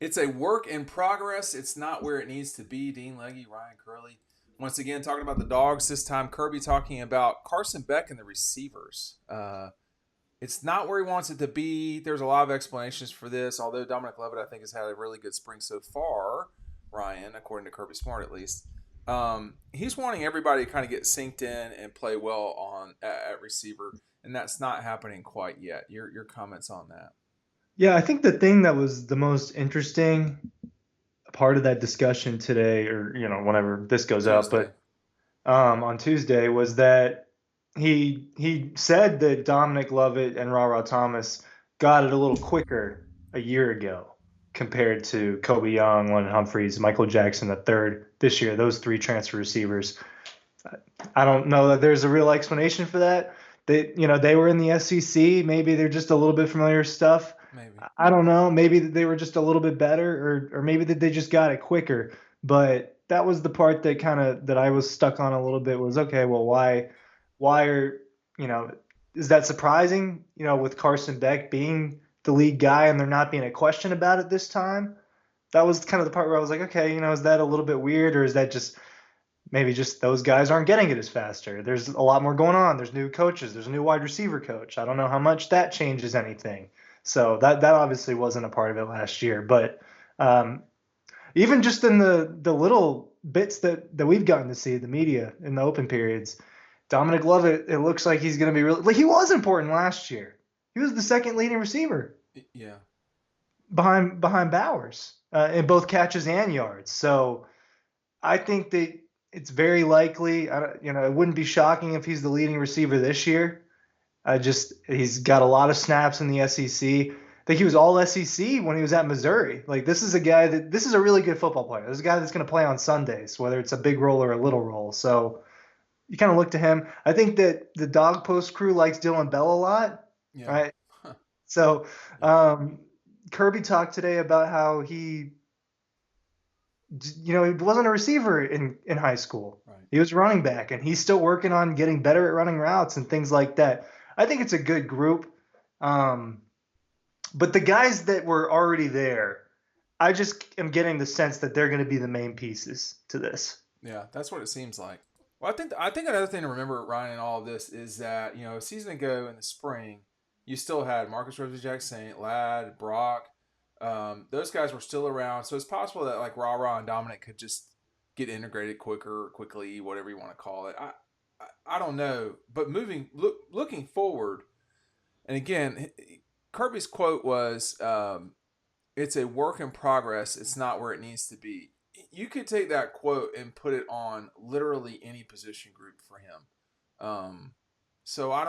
It's a work in progress. It's not where it needs to be. Dean Legge, Ryan Curley. Once again, talking about the Dogs. This time, Kirby talking about Carson Beck and the receivers. It's not where he wants it to be. There's a lot of explanations for this, although Dominic Lovett, I think, has had a really good spring so far, Ryan, according to Kirby Smart at least. He's wanting everybody to kind of get synced in and play well at receiver, and that's not happening quite yet. Your comments on that? Yeah, I think the thing that was the most interesting part of that discussion today, or whenever this goes up, Tuesday. but on Tuesday, was that he said that Dominic Lovett and Ra Thomas got it a little quicker a year ago compared to Kobe Young, London Humphreys, Michael Jackson the third this year. Those three transfer receivers. I don't know that there's a real explanation for that. They were in the SEC. Maybe they're just a little bit familiar with stuff. Maybe. I don't know. Maybe they were just a little bit better, or maybe that they just got it quicker. But that was the part that I was stuck on a little bit. Was okay. Well, why are you know is that surprising? With Carson Beck being the lead guy and there not being a question about it this time. That was kind of the part where I was like, okay, is that a little bit weird, or is that just maybe just those guys aren't getting it as faster? There's a lot more going on. There's new coaches. There's a new wide receiver coach. I don't know how much that changes anything. So that obviously wasn't a part of it last year. But um, even just in the little bits that we've gotten to see the media in the open periods, Dominic Lovett, it looks like he's going to be really like he was important last year. He was the second leading receiver Yeah. behind Bowers in both catches and yards. So I think that it's very likely. It wouldn't be shocking if he's the leading receiver this year. He's got a lot of snaps in the SEC. I think he was all SEC when he was at Missouri. Like this is a really good football player. This is a guy that's going to play on Sundays, whether it's a big role or a little role. So you kind of look to him. I think that the Dog Post crew likes Dylan Bell a lot, Yeah. right? So Yeah. um, Kirby talked today about how he wasn't a receiver in high school. Right. He was running back, and he's still working on getting better at running routes and things like that. I think it's a good group. Um, but the guys that were already there, I just am getting the sense that they're going to be the main pieces to this. Yeah, that's what it seems like. Well, I think another thing to remember, Ryan, in all of this is that a season ago in the spring, you still had Marcus Rosas, Jack Saint, Ladd, Brock. Those guys were still around, so it's possible that like Ra and Dominic could just get integrated quickly, whatever you want to call it. I don't know, but looking forward, and again, Kirby's quote was, "It's a work in progress. It's not where it needs to be." You could take that quote and put it on literally any position group for him. So I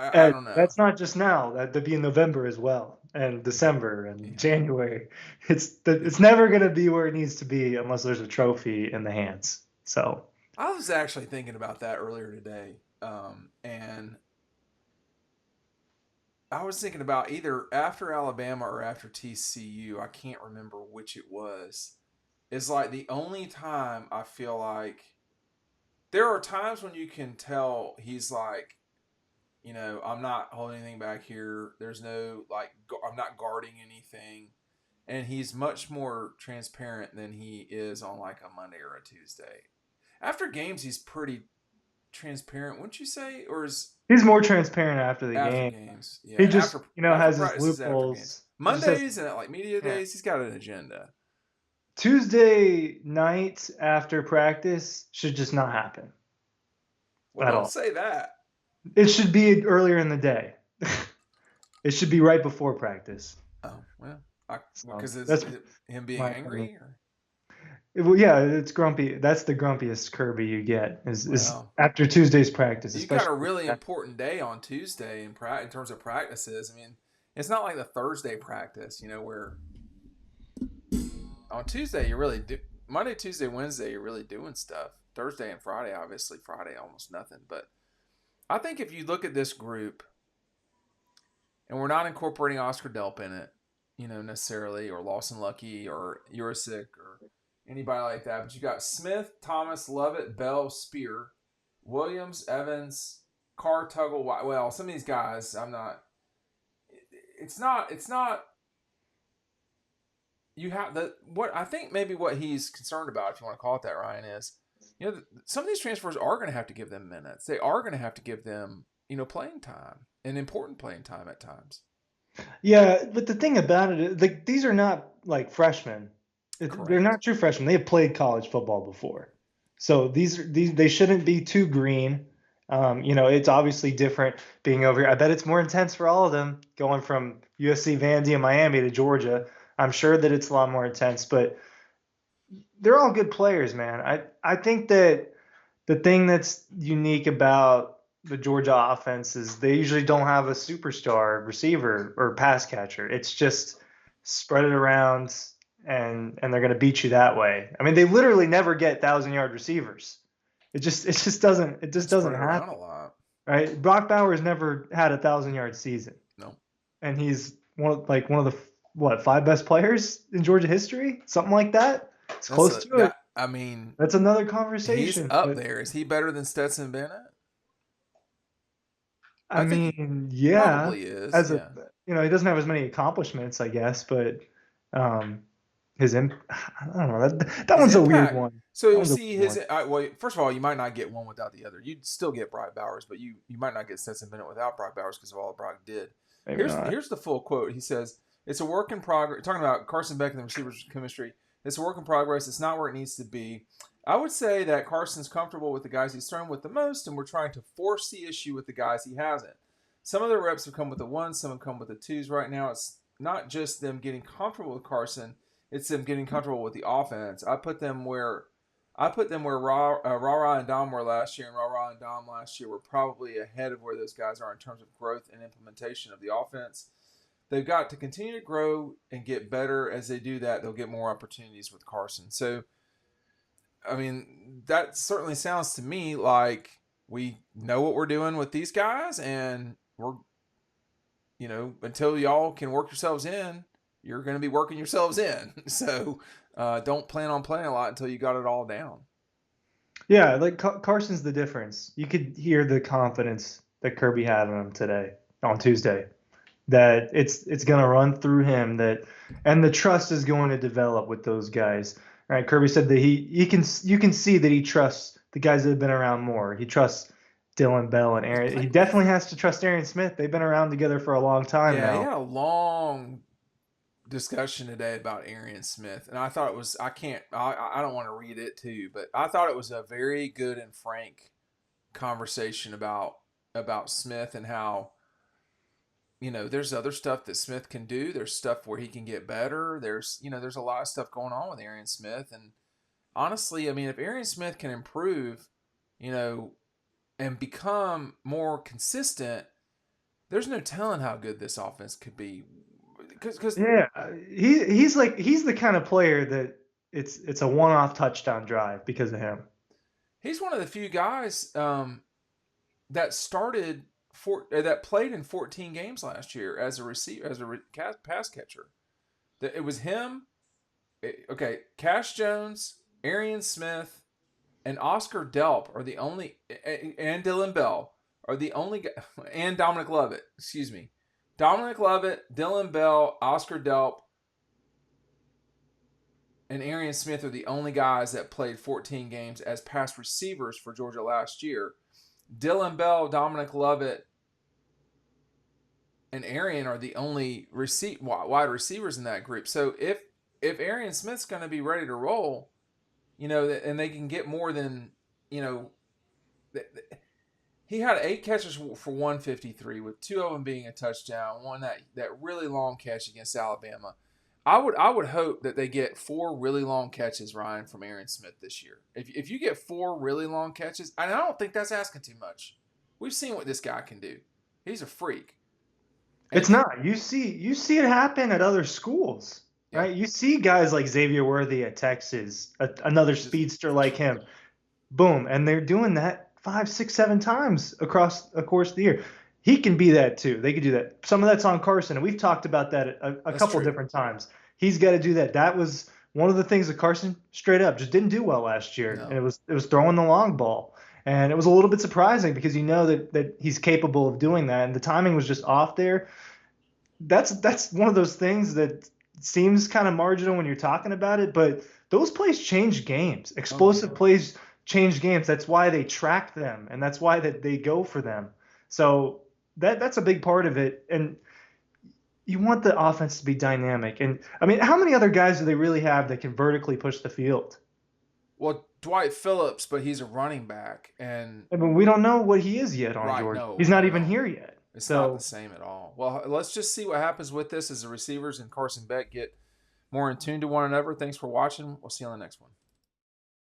And don't know. that's not just now. That'd be in November as well, and December and Yeah, January. yeah. It's never going to be where it needs to be unless there's a trophy in the hands. So I was actually thinking about that earlier today, and I was thinking about either after Alabama or after TCU. I can't remember which it was. It's like the only time I feel like there are times when you can tell he's like, I'm not holding anything back here. There's no like, I'm not guarding anything, and he's much more transparent than he is on like a Monday or a Tuesday. After games, he's pretty transparent, wouldn't you say? Or is he's more transparent after the after game. games? He Yeah, just, after has his practices, after games, loopholes. He just has, Mondays and like media yeah. days, he's got an agenda. Tuesday night after practice should just not happen Well, at don't all. say that. It should be earlier in the day. It should be right before practice. Oh well, So because it's that's him being my opinion. angry. Or, Well, yeah, it's grumpy. That's the grumpiest Kirby you get is well, after Tuesday's practice, you got especially. a really important day on Tuesday in terms of practices. I mean, it's not like the Thursday practice, where on Tuesday you really do Monday, Tuesday, Wednesday you're really doing stuff. Thursday and Friday, obviously Friday almost nothing. But I think if you look at this group and we're not incorporating Oscar Delp in it, necessarily, or Lawson Lucky or Urisic or anybody like that, but you got Smith, Thomas, Lovett, Bell, Spear, Williams, Evans, Carr, Tuggle. Well, some of these guys, I'm not. It's not. you have the what I think maybe what he's concerned about, if you want to call it that, Ryan, is some of these transfers are going to have to give them minutes. They are going to have to give them playing time and important playing time at times. Yeah, but the thing about it is, like, these are not like freshmen. They're Correct. not true freshmen. They have played college football before, so these they shouldn't be too green. It's obviously different being over here. I bet it's more intense for all of them going from USC, Vandy, and Miami to Georgia. I'm sure that it's a lot more intense, but they're all good players, man. I think that the thing that's unique about the Georgia offense is they usually don't have a superstar receiver or pass catcher. It's just spread it around and they're going to beat you that way. I mean, they literally never get 1,000-yard receivers. It just doesn't Spread it around a happen, lot. right? Brock Bowers never had a 1,000-yard season, No. and he's one of the what 5 best players in Georgia history, something like that. It's That's close a to it. that I mean, That's another he's conversation, up but there. Is he better than Stetson Bennett? I I think he mean, yeah, probably is. as a Yeah. he doesn't have as many accomplishments, I guess, but um, I don't know. That His one's a weird impact. one. So That you one's a see weird his. one. Well, first of all, you might not get one without the other. You'd still get Brock Bowers, but you might not get Stetson Bennett without Brock Bowers because of all that Brock did. Maybe Here's not. here's the full quote. He says, "It's a work in progress." Talking about Carson Beck and the receivers' chemistry. It's a work in progress. It's not where it needs to be. I would say that Carson's comfortable with the guys he's thrown with the most, and we're trying to force the issue with the guys he hasn't. Some of the reps have come with the ones, some have come with the twos. Right now, it's not just them getting comfortable with Carson; it's them getting comfortable with the offense. I put them where Ra and Dom were last year, and Ra and Dom last year were probably ahead of where those guys are in terms of growth and implementation of the offense. They've got to continue to grow and get better. As they do that, they'll get more opportunities with Carson. So, I mean, that certainly sounds to me like we know what we're doing with these guys, and until y'all can work yourselves in, you're going to be working yourselves in. So, don't plan on playing a lot until you got it all down. Yeah, like Carson's the difference. You could hear the confidence that Kirby had on him today on Tuesday. That it's going to run through him, and the trust is going to develop with those guys. Right? Kirby said that he can you can see that he trusts the guys that have been around more. He trusts Dylan Bell and He's Aaron. He played with. definitely has to trust Arian Smith. They've been around together for a long time Yeah, he now. had a long discussion today about Arian Smith, and I thought it was. I don't want to read it too, but I thought it was a very good and frank conversation about Smith and how there's other stuff that Smith can do. There's stuff where he can get better. There's a lot of stuff going on with Arian Smith, and honestly, I mean, if Arian Smith can improve, you know, and become more consistent, there's no telling how good this offense could be. Because Yeah, he's the kind of player that it's a one-off touchdown drive because of him. he's one of the few guys that started that played in 14 games last year as a receiver, as a pass catcher. It was him. Okay, Cash Jones, Arian Smith, and Oscar Delp are the only, and Dylan Bell are the only, and Dominic Lovett. Excuse me, Dominic Lovett, Dylan Bell, Oscar Delp, and Arian Smith are the only guys that played 14 games as pass receivers for Georgia last year. Dylan Bell, Dominic Lovett, and Arian are the only wide receivers in that group. So if Arian Smith's going to be ready to roll, and they can get more than, he had 8 catches for 153, with 2 of them being a touchdown, one that really long catch against Alabama. I would hope that they get 4 really long catches, Ryan, from Arian Smith this year. If you get 4 really long catches, and I don't think that's asking too much. We've seen what this guy can do. He's a freak. And It's not. You see it happen at other schools, yeah, right? You see guys like Xavier Worthy at Texas, another just speedster like him, boom, and they're doing that 5, 6, 7 times across the course of the year. He can be that too. They could do that. Some of that's on Carson, and we've talked about that a that's couple true. different times. He's got to do that. That was one of the things that Carson straight up just didn't do well last year, and No, it was throwing the long ball. And it was a little bit surprising because you know that he's capable of doing that, and the timing was just off there. That's one of those things that seems kind of marginal when you're talking about it, but those plays change games. Oh yeah. Explosive plays change games. That's why they track them, and that's why that they go for them. So that's a big part of it. And you want the offense to be dynamic. And I mean, how many other guys do they really have that can vertically push the field? Well, Dwight Phillips, but he's a running back, and I mean, we don't know what he is yet on right, Georgia. no, He's not even no, here yet. it's not the So same at all. Well, let's just see what happens with this as the receivers and Carson Beck get more in tune to one another. Thanks for watching. We'll see you on the next one.